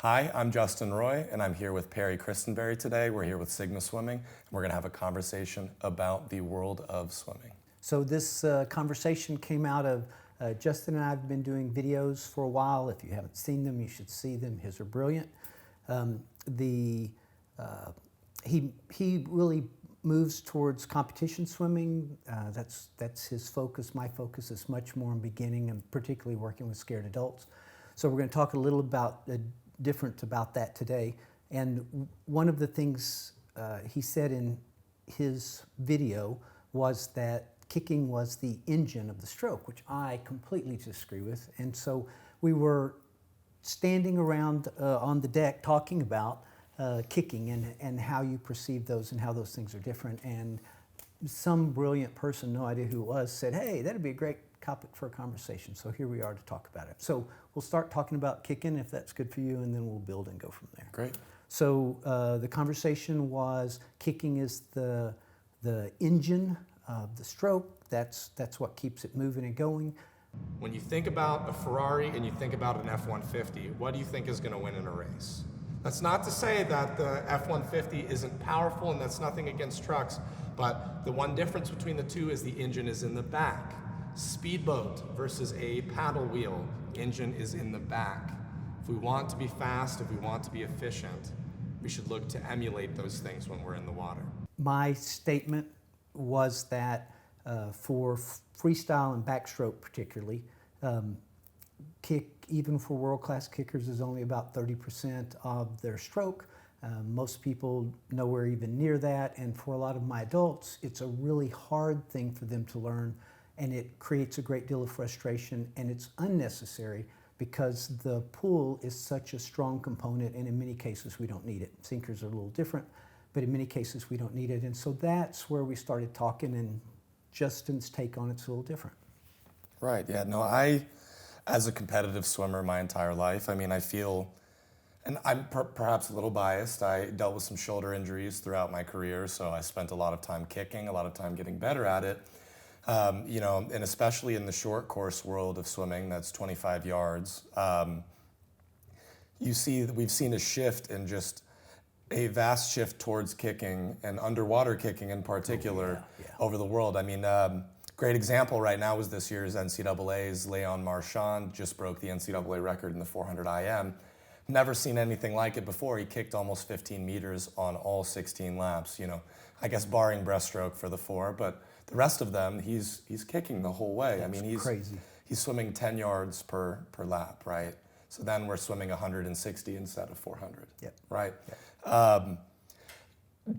Hi, I'm Justin Roy, and I'm here with Perry Christenberry today. We're here with Sigma Swimming, and we're going to have a conversation about the world of swimming. So this conversation came out of Justin and I have been doing videos for a while. If you haven't seen them, you should see them. His are brilliant. He really moves towards competition swimming. That's his focus. My focus is much more on beginning and particularly working with scared adults. So we're going to talk a little about different about that today. And one of the things he said in his video was that kicking was the engine of the stroke, which I completely disagree with. And so we were standing around on the deck talking about kicking and how you perceive those and how those things are different. And some brilliant person, no idea who it was, said, hey, that'd be a great topic for a conversation. So here we are to talk about it. So we'll start talking about kicking, if that's good for you, and then we'll build and go from there. Great. So the conversation was kicking is the engine of the stroke. That's what keeps it moving and going. When you think about a Ferrari and you think about an F-150, what do you think is going to win in a race? That's not to say that the F-150 isn't powerful, and that's nothing against trucks, but the one difference between the two is the engine is in the back. Speedboat versus a paddle wheel, engine is in the back. If we want to be fast, if we want to be efficient, we should look to emulate those things when we're in the water. My statement was that for freestyle and backstroke particularly, kick, even for world-class kickers, is only about 30% of their stroke. Most people nowhere even near that, and for a lot of my adults, it's a really hard thing for them to learn, and it creates a great deal of frustration, and it's unnecessary because the pull is such a strong component, and in many cases we don't need it. Sinkers are a little different, but in many cases we don't need it, and so that's where we started talking, and Justin's take on it's a little different. Right, yeah, no, as a competitive swimmer my entire life, I feel, and I'm perhaps a little biased, I dealt with some shoulder injuries throughout my career, so I spent a lot of time kicking, a lot of time getting better at it. And especially in the short course world of swimming, that's 25 yards, we've seen a shift in just a vast shift towards kicking and underwater kicking in particular over the world. Great example right now was this year's NCAA's Leon Marchand just broke the NCAA record in the 400 IM. Never seen anything like it before. He kicked almost 15 meters on all 16 laps, I guess barring breaststroke for the 4, but the rest of them, he's kicking the whole way. That's crazy. He's swimming 10 yards per lap, right? So then we're swimming 160 instead of 400, right? Yep.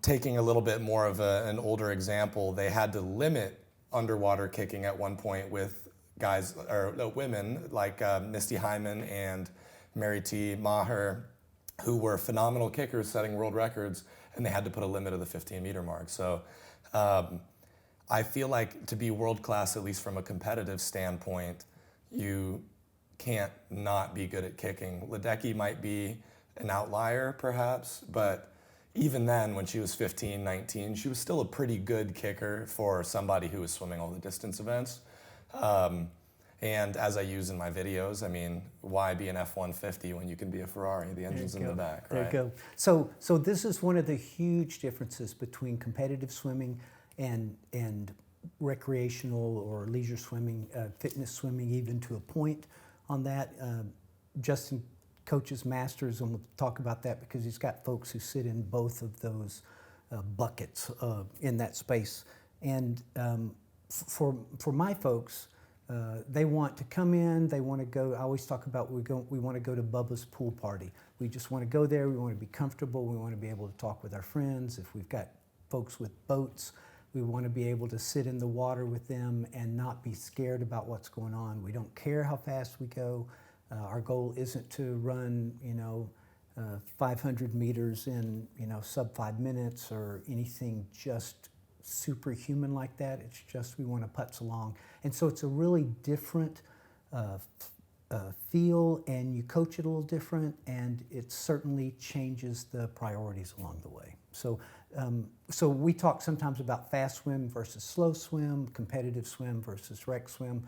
Taking a little bit more of an older example, they had to limit underwater kicking at one point with guys or women like Misty Hyman and Mary T. Maher, who were phenomenal kickers setting world records, and they had to put a limit of the 15-meter mark. So I feel like to be world-class, at least from a competitive standpoint, you can't not be good at kicking. Ledecky might be an outlier, perhaps, but even then, when she was 15, 19, she was still a pretty good kicker for somebody who was swimming all the distance events. And as I use in my videos, why be an F-150 when you can be a Ferrari? The engine's in the back, right? There you go. So this is one of the huge differences between competitive swimming and recreational or leisure swimming, fitness swimming, even to a point on that. Justin coaches masters, and we'll talk about that because he's got folks who sit in both of those buckets in that space. And for my folks, they want to come in, they want to go, I always talk about we want to go to Bubba's pool party. We just want to go there, we want to be comfortable, we want to be able to talk with our friends. If we've got folks with boats, we want to be able to sit in the water with them and not be scared about what's going on. We don't care how fast we go. Our goal isn't to run, 500 meters in, sub 5 minutes or anything just superhuman like that. It's just we want to putz along. And so it's a really different feel, and you coach it a little different, and it certainly changes the priorities along the way. So we talk sometimes about fast swim versus slow swim, competitive swim versus rec swim.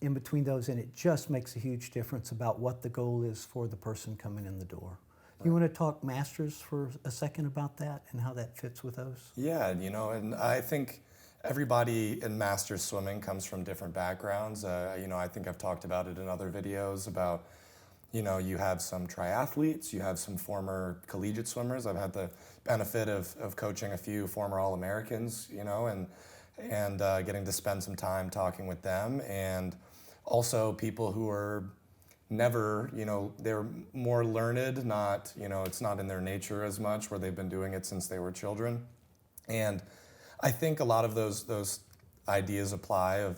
in between those, and it just makes a huge difference about what the goal is for the person coming in the door. You want to talk masters for a second about that and how that fits with those? Yeah, and I think everybody in masters swimming comes from different backgrounds. I think I've talked about it in other videos about, you have some triathletes, you have some former collegiate swimmers. I've had the benefit of coaching a few former All-Americans, and getting to spend some time talking with them, and also people who are never, they're more learned, not, it's not in their nature as much, where they've been doing it since they were children. And I think a lot of those ideas apply. A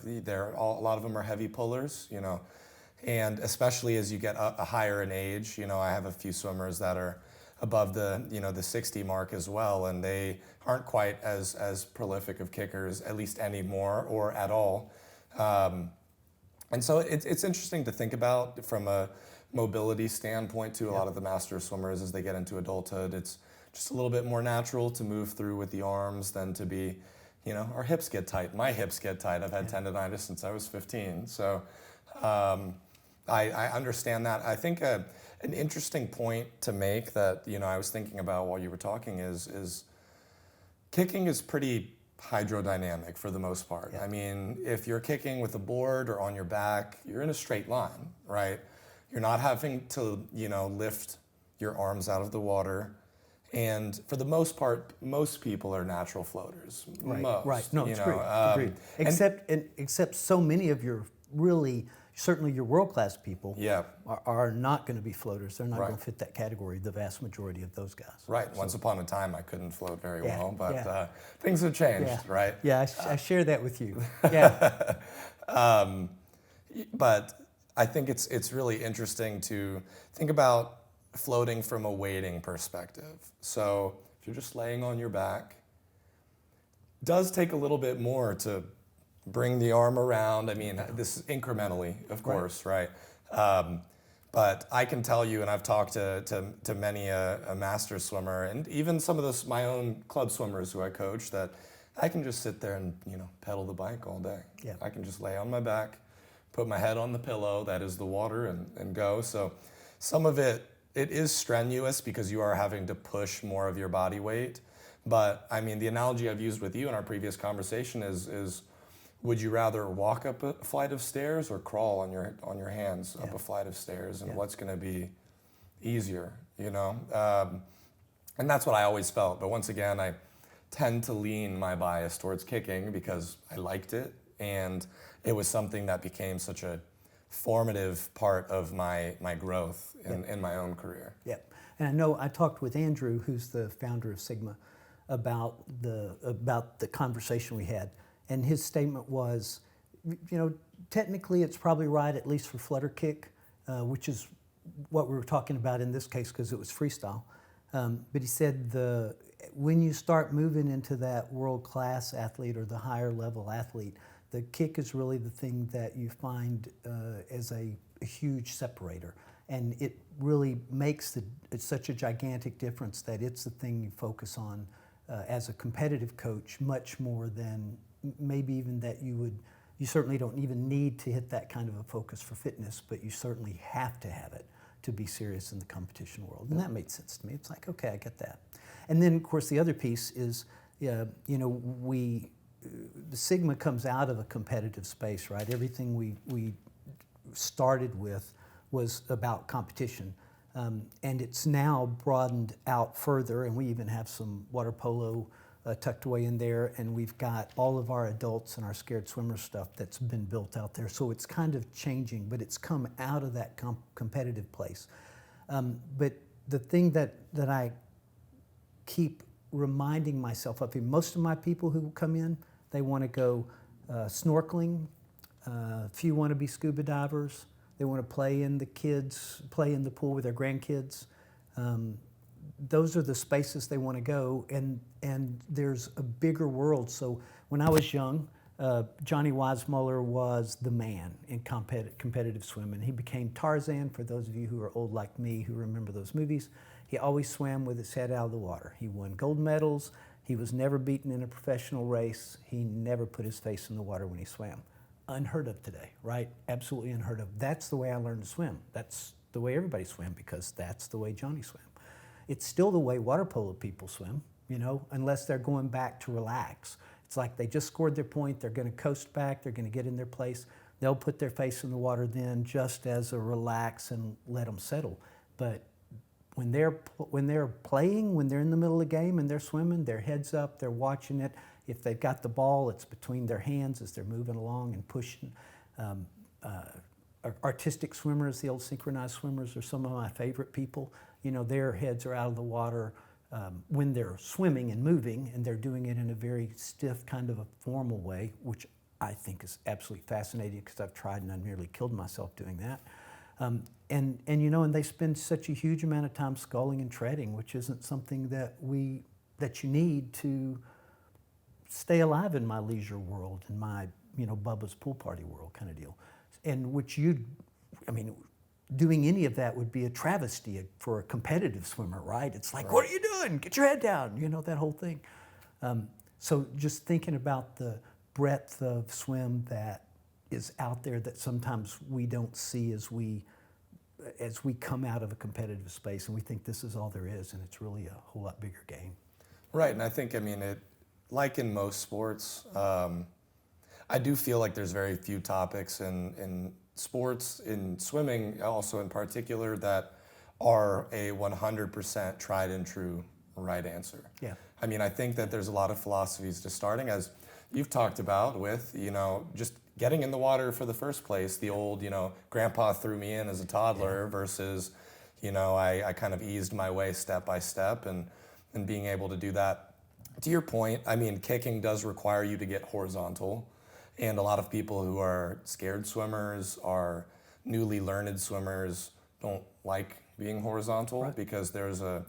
lot of them are heavy pullers, and especially as you get a higher in age, I have a few swimmers that are above the 60 mark as well, and they aren't quite as prolific of kickers, at least anymore or at all. And so it's interesting to think about from a mobility standpoint too. A lot of the master swimmers, as they get into adulthood, it's just a little bit more natural to move through with the arms than to be, our hips get tight. My hips get tight. I've had tendonitis since I was 15. So I understand that. I think an interesting point to make that, I was thinking about while you were talking is kicking is pretty hydrodynamic for the most part. I mean, if you're kicking with a board or on your back, you're in a straight line, right? You're not having to, lift your arms out of the water. And for the most part, most people are natural floaters. Right, most, right. No, it's agreed. Except so many of your certainly your world-class people are not going to be floaters. They're not going to fit that category, the vast majority of those guys. Right. So, once upon a time, I couldn't float very well, but things have changed, right? Yeah, I share that with you. Yeah. But I think it's really interesting to think about floating from a weighting perspective. So if you're just laying on your back, it does take a little bit more to bring the arm around. I mean, this is incrementally, of course, right? But I can tell you, and I've talked to many a master swimmer, and even some of my own club swimmers who I coach, that I can just sit there and pedal the bike all day. Yeah. I can just lay on my back, put my head on the pillow, that is the water, and go. So some of it is strenuous because you are having to push more of your body weight. But I mean, the analogy I've used with you in our previous conversation is would you rather walk up a flight of stairs or crawl on your hands up a flight of stairs? And what's going to be easier, And that's what I always felt. But once again, I tend to lean my bias towards kicking because I liked it, and it was something that became such a formative part of my growth in my own career. Yep. And I know I talked with Andrew, who's the founder of Sigma, about the conversation we had. And his statement was, technically it's probably right, at least for flutter kick, which is what we were talking about in this case because it was freestyle. But he said when you start moving into that world-class athlete or the higher level athlete, the kick is really the thing that you find as a huge separator. And it really makes it's such a gigantic difference that it's the thing you focus on as a competitive coach much more than maybe even that you certainly don't even need to hit that kind of a focus for fitness, but you certainly have to have it to be serious in the competition world. And that made sense to me. It's like, okay, I get that. And then, of course, the other piece is, the Sigma comes out of a competitive space, right? Everything we started with was about competition. And it's now broadened out further, and we even have some water polo tucked away in there, and we've got all of our adults and our scared swimmer stuff that's been built out there. So it's kind of changing, but it's come out of that competitive place. But the thing that I keep reminding myself of, most of my people who come in, they want to go snorkeling, a few want to be scuba divers, they want to play in the pool with their grandkids. Those are the spaces they want to go, and there's a bigger world. So when I was young, Johnny Weissmuller was the man in competitive swimming. He became Tarzan, for those of you who are old like me who remember those movies. He always swam with his head out of the water. He won gold medals. He was never beaten in a professional race. He never put his face in the water when he swam. unheard of today, right? Absolutely unheard of. That's the way I learned to swim. That's the way everybody swam, because that's the way Johnny swam. It's still the way water polo people swim, you know, unless they're going back to relax. It's like they just scored their point, they're going to coast back, they're going to get in their place. They'll put their face in the water then, just as a relax and let them settle. But when they're playing, when they're in the middle of the game and they're swimming, their head's up, they're watching it. If they've got the ball, it's between their hands as they're moving along and pushing. Artistic swimmers, the old synchronized swimmers, are some of my favorite people. You know, their heads are out of the water when they're swimming and moving, and they're doing it in a very stiff, kind of a formal way, which I think is absolutely fascinating, because I've tried and I nearly killed myself doing that. And you know, and they spend such a huge amount of time sculling and treading, which isn't something that you need to stay alive in my leisure world, in my, you know, Bubba's pool party world kind of deal. And which doing any of that would be a travesty for a competitive swimmer, right? It's like, what are you doing? Get your head down, you know, that whole thing. So just thinking about the breadth of swim that is out there that sometimes we don't see as we come out of a competitive space, and we think this is all there is, and it's really a whole lot bigger game. Right, and I think, like in most sports, I do feel like there's very few topics in sports, in swimming also in particular, that are a 100% tried and true right answer. Yeah. I think that there's a lot of philosophies to starting, as you've talked about, with, you know, just getting in the water for the first place, the old, you know, grandpa threw me in as a toddler, versus, you know, I kind of eased my way step by step, and being able to do that. To your point, kicking does require you to get horizontal, and a lot of people who are scared swimmers, are newly learned swimmers, don't like being horizontal, right, because there's an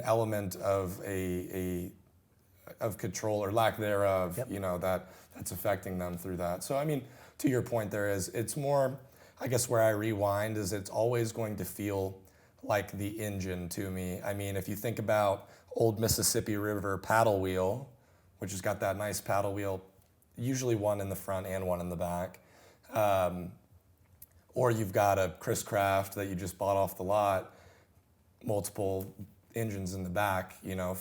element of of control or lack thereof, yep, you know, that's affecting them through that. So to your point, it's more, I guess where I rewind is, it's always going to feel like the engine to me. If you think about old Mississippi River paddle wheel, which has got that nice paddle wheel, usually one in the front and one in the back, or you've got a Chris Craft that you just bought off the lot, multiple engines in the back, you know,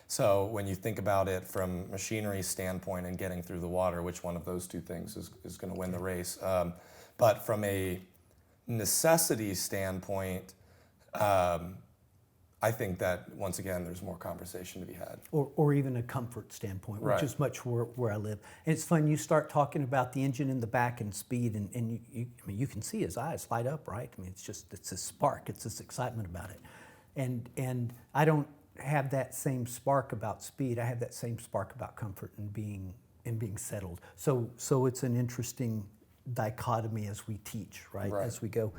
so when you think about it from machinery standpoint and getting through the water, which one of those two things is going to win the race? But from a necessity standpoint, I think that, once again, there's more conversation to be had. Or even a comfort standpoint, which right, is much where I live. And it's fun, you start talking about the engine in the back and speed, and you can see his eyes light up, right? It's this spark, it's this excitement about it. And I don't have that same spark about speed. I have that same spark about comfort and being settled. So it's an interesting dichotomy as we teach, right? As we go.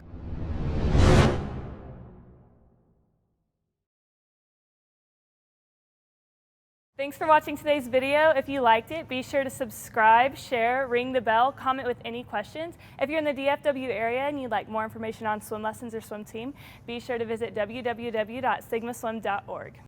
Thanks for watching today's video. If you liked it, be sure to subscribe, share, ring the bell, comment with any questions. If you're in the DFW area and you'd like more information on swim lessons or swim team, be sure to visit www.sigmaswim.org.